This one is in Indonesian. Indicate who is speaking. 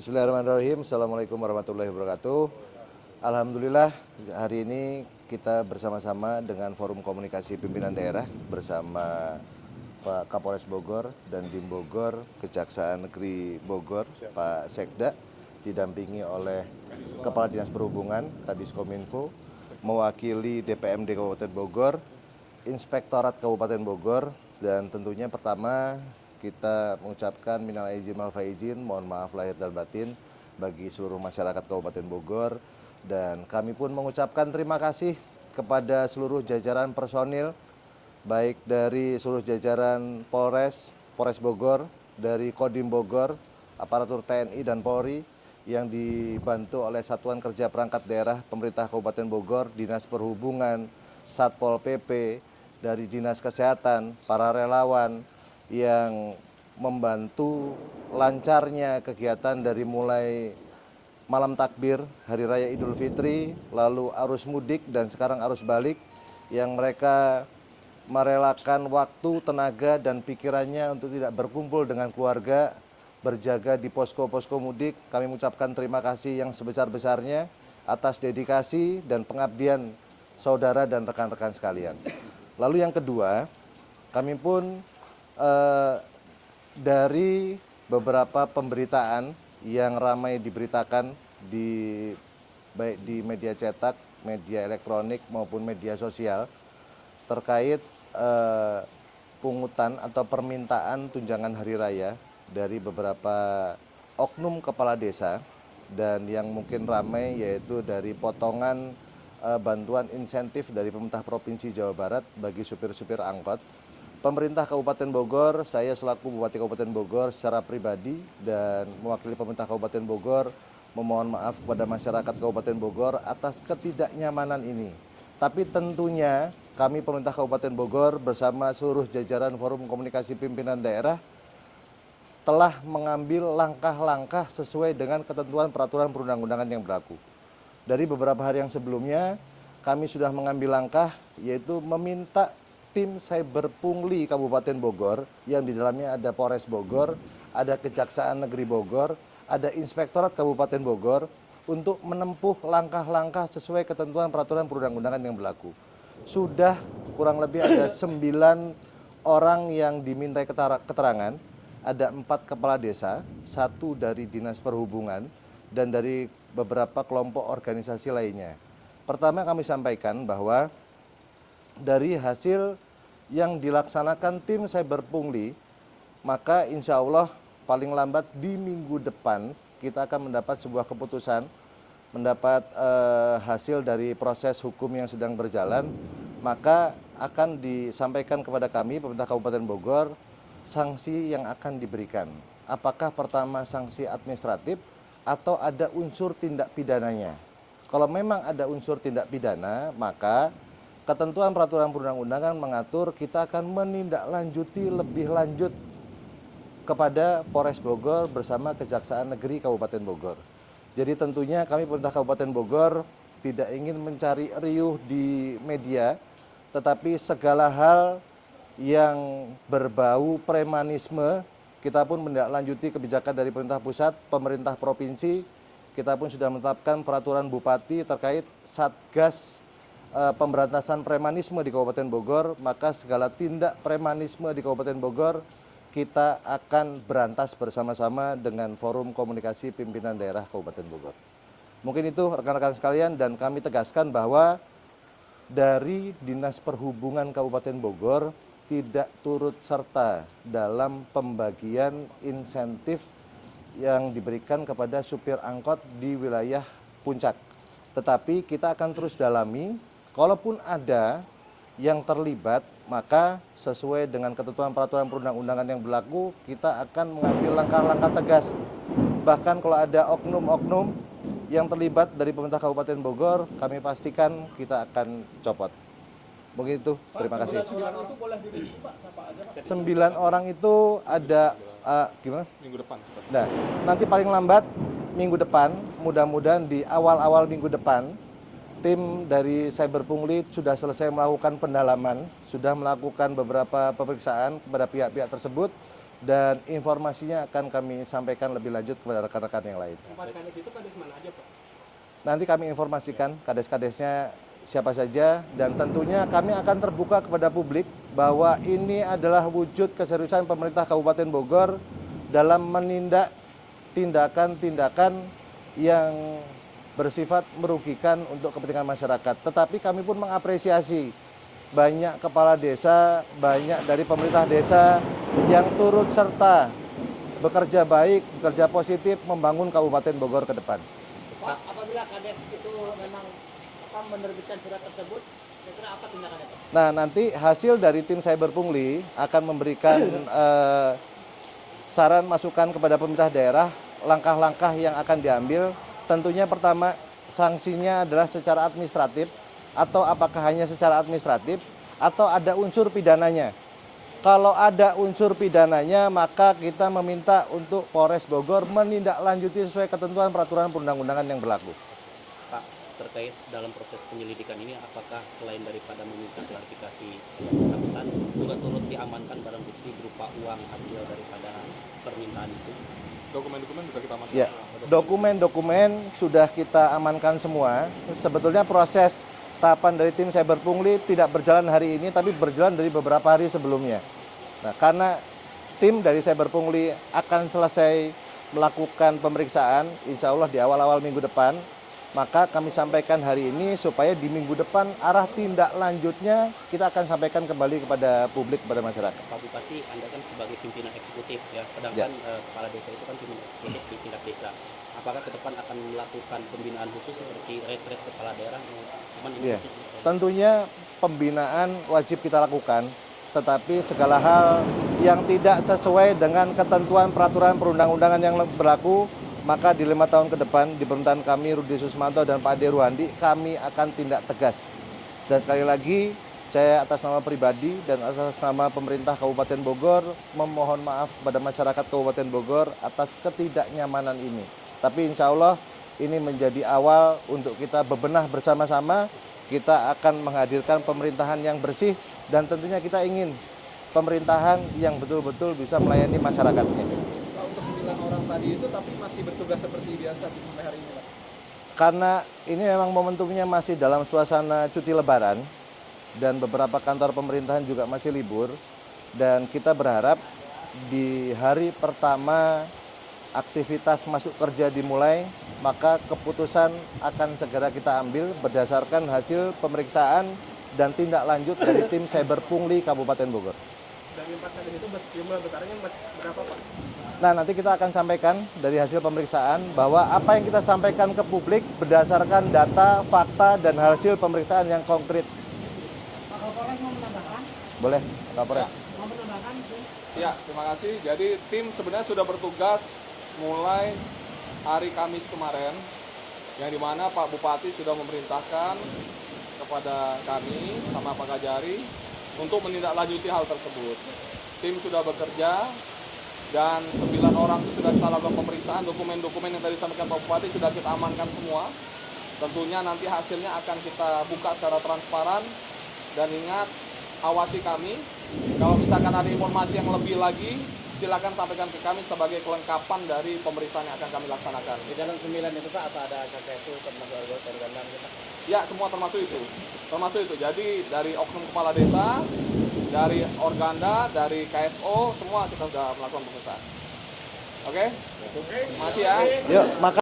Speaker 1: Bismillahirrahmanirrahim. Assalamualaikum warahmatullahi wabarakatuh. Alhamdulillah hari ini kita bersama-sama dengan Forum Komunikasi Pimpinan Daerah bersama Pak Kapolres Bogor dan Dim Bogor, Kejaksaan Negeri Bogor, Pak Sekda, didampingi oleh Kepala Dinas Perhubungan, Kadiskominfo, mewakili DPMD Kabupaten Bogor, Inspektorat Kabupaten Bogor, dan tentunya pertama kita mengucapkan minal aidin wal faizin, mohon maaf lahir dan batin bagi seluruh masyarakat Kabupaten Bogor, dan kami pun mengucapkan terima kasih kepada seluruh jajaran personil baik dari seluruh jajaran Polres Bogor, dari Kodim Bogor, aparatur TNI dan Polri yang dibantu oleh Satuan Kerja Perangkat Daerah Pemerintah Kabupaten Bogor, Dinas Perhubungan, Satpol PP, dari Dinas Kesehatan, para relawan yang membantu lancarnya kegiatan dari mulai malam takbir Hari Raya Idul Fitri, lalu arus mudik dan sekarang arus balik, yang mereka merelakan waktu, tenaga, dan pikirannya untuk tidak berkumpul dengan keluarga, berjaga di posko-posko mudik. Kami mengucapkan terima kasih yang sebesar-besarnya atas dedikasi dan pengabdian saudara dan rekan-rekan sekalian. Lalu yang kedua, kami pun dari beberapa pemberitaan yang ramai diberitakan baik di media cetak, media elektronik maupun media sosial terkait pungutan atau permintaan tunjangan hari raya dari beberapa oknum kepala desa, dan yang mungkin ramai yaitu dari potongan bantuan insentif dari pemerintah Provinsi Jawa Barat bagi supir-supir angkot. Pemerintah Kabupaten Bogor, saya selaku Bupati Kabupaten Bogor secara pribadi dan mewakili pemerintah Kabupaten Bogor memohon maaf kepada masyarakat Kabupaten Bogor atas ketidaknyamanan ini. Tapi tentunya kami pemerintah Kabupaten Bogor bersama seluruh jajaran Forum Komunikasi Pimpinan Daerah telah mengambil langkah-langkah sesuai dengan ketentuan peraturan perundang-undangan yang berlaku. Dari beberapa hari yang sebelumnya, kami sudah mengambil langkah, yaitu meminta tim Cyber Pungli Kabupaten Bogor, yang di dalamnya ada Polres Bogor, ada Kejaksaan Negeri Bogor, ada Inspektorat Kabupaten Bogor, untuk menempuh langkah-langkah sesuai ketentuan peraturan perundang-undangan yang berlaku. Sudah kurang lebih ada 9 orang yang dimintai keterangan, ada 4 kepala desa, 1 dari Dinas Perhubungan, dan dari beberapa kelompok organisasi lainnya. Pertama kami sampaikan bahwa dari hasil yang dilaksanakan tim Cyber Pungli, maka insya Allah paling lambat di minggu depan kita akan mendapat sebuah keputusan, mendapat hasil dari proses hukum yang sedang berjalan, maka akan disampaikan kepada kami, pemerintah Kabupaten Bogor, sanksi yang akan diberikan. Apakah pertama sanksi administratif atau ada unsur tindak pidananya. Kalau memang ada unsur tindak pidana, maka ketentuan peraturan perundang-undangan mengatur kita akan menindaklanjuti lebih lanjut kepada Polres Bogor bersama Kejaksaan Negeri Kabupaten Bogor. Jadi tentunya kami pemerintah Kabupaten Bogor tidak ingin mencari riuh di media, tetapi segala hal yang berbau premanisme, kita pun menindaklanjuti kebijakan dari pemerintah pusat, pemerintah provinsi. Kita pun sudah menetapkan peraturan bupati terkait Satgas pemberantasan premanisme di Kabupaten Bogor, maka segala tindak premanisme di Kabupaten Bogor kita akan berantas bersama-sama dengan Forum Komunikasi Pimpinan Daerah Kabupaten Bogor. Mungkin itu rekan-rekan sekalian, dan kami tegaskan bahwa dari Dinas Perhubungan Kabupaten Bogor tidak turut serta dalam pembagian insentif yang diberikan kepada supir angkot di wilayah Puncak. Tetapi kita akan terus dalami, kalaupun ada yang terlibat, maka sesuai dengan ketentuan peraturan perundang-undangan yang berlaku, kita akan mengambil langkah-langkah tegas. Bahkan kalau ada oknum-oknum yang terlibat dari pemerintah Kabupaten Bogor, kami pastikan kita akan copot. Begitu, terima kasih. 9 orang itu ada, gimana?
Speaker 2: Minggu depan.
Speaker 1: Nah, nanti paling lambat minggu depan, mudah-mudahan di awal-awal minggu depan, tim dari Cyber Pungli sudah selesai melakukan pendalaman, sudah melakukan beberapa pemeriksaan kepada pihak-pihak tersebut, dan informasinya akan kami sampaikan lebih lanjut kepada rekan-rekan yang lain.
Speaker 2: Empat kades itu kades mana aja, Pak?
Speaker 1: Nanti kami informasikan kades-kadesnya siapa saja, dan tentunya kami akan terbuka kepada publik bahwa ini adalah wujud keseriusan pemerintah Kabupaten Bogor dalam menindak tindakan-tindakan yang bersifat merugikan untuk kepentingan masyarakat. Tetapi kami pun mengapresiasi banyak kepala desa, banyak dari pemerintah desa yang turut serta bekerja baik, bekerja positif membangun Kabupaten Bogor ke depan.
Speaker 3: Pak, apabila kades itu memang menerbitkan surat tersebut, kira-kira apa tindakannya, Pak?
Speaker 1: Nah, nanti hasil dari tim Cyber Pungli akan memberikan saran masukan kepada pemerintah daerah, langkah-langkah yang akan diambil. Tentunya pertama, sanksinya adalah secara administratif, atau apakah hanya secara administratif, atau ada unsur pidananya. Kalau ada unsur pidananya, maka kita meminta untuk Polres Bogor menindaklanjuti sesuai ketentuan peraturan perundang-undangan yang berlaku.
Speaker 2: Pak, terkait dalam proses penyelidikan ini, apakah selain daripada meminta klarifikasi bersangkutan, juga turut diamankan barang bukti berupa uang hasil daripada permintaan itu?
Speaker 4: Dokumen-dokumen juga kita amankan.
Speaker 1: Ya, dokumen-dokumen sudah kita amankan semua. Sebetulnya proses tahapan dari tim Cyber Pungli tidak berjalan hari ini, tapi berjalan dari beberapa hari sebelumnya. Nah, karena tim dari Cyber Pungli akan selesai melakukan pemeriksaan, insya Allah di awal-awal minggu depan, maka kami sampaikan hari ini supaya di minggu depan arah tindak lanjutnya kita akan sampaikan kembali kepada publik, kepada masyarakat.
Speaker 2: Pak Bupati, Anda kan sebagai pimpinan eksekutif ya, sedangkan kepala desa itu kan pimpinan eksekutif di tingkat desa. Apakah ke depan akan melakukan pembinaan khusus seperti retret kepala daerah? Cuman ini khusus.
Speaker 1: Tentunya pembinaan wajib kita lakukan, tetapi segala hal yang tidak sesuai dengan ketentuan peraturan perundang-undangan yang berlaku, maka di 5 tahun ke depan di pemerintahan kami, Rudi Susmanto dan Pak Ade Ruhandi, kami akan tindak tegas. Dan sekali lagi, saya atas nama pribadi dan atas nama pemerintah Kabupaten Bogor memohon maaf kepada masyarakat Kabupaten Bogor atas ketidaknyamanan ini. Tapi insya Allah ini menjadi awal untuk kita bebenah bersama-sama. Kita akan menghadirkan pemerintahan yang bersih dan tentunya kita ingin pemerintahan yang betul-betul bisa melayani masyarakatnya.
Speaker 4: Pak, untuk 9 orang tadi itu tapi masih bertugas seperti biasa sampai hari ini, Pak?
Speaker 1: Karena ini memang momentumnya masih dalam suasana cuti lebaran dan beberapa kantor pemerintahan juga masih libur, dan kita berharap di hari pertama aktivitas masuk kerja dimulai, maka keputusan akan segera kita ambil berdasarkan hasil pemeriksaan dan tindak lanjut dari tim Cyber Pungli Kabupaten Bogor.
Speaker 4: Dari 4 kades itu jumlah besarnya berapa, Pak?
Speaker 1: Nah, nanti kita akan sampaikan dari hasil pemeriksaan bahwa apa yang kita sampaikan ke publik berdasarkan data, fakta, dan hasil pemeriksaan yang konkret.
Speaker 3: Pak Kapolres mau menambahkan?
Speaker 1: Boleh, Kapolres?
Speaker 3: Mau menambahkan?
Speaker 4: Ya, terima kasih. Jadi tim sebenarnya sudah bertugas mulai hari Kamis kemarin, yang dimana Pak Bupati sudah memerintahkan kepada kami sama Pak Kajari untuk menindaklanjuti hal tersebut. Tim sudah bekerja dan 9 orang itu sudah kita lakukan pemeriksaan. Dokumen-dokumen yang tadi disampaikan Pak Bupati sudah kita amankan semua. Tentunya nanti hasilnya akan kita buka secara transparan, dan ingat, awasi kami. Kalau misalkan ada informasi yang lebih lagi, silakan sampaikan ke kami sebagai kelengkapan dari pemeriksaan yang akan kami laksanakan.
Speaker 2: Di dalam 9 itu Pak, apa ada KKSU termasuk organ kita?
Speaker 4: Ya, semua termasuk itu. Termasuk itu. Jadi dari oknum kepala desa, dari Organda, dari KSO, semua kita sudah melakukan pemeriksaan. Oke? Terima kasih ya.
Speaker 1: Yuk, maka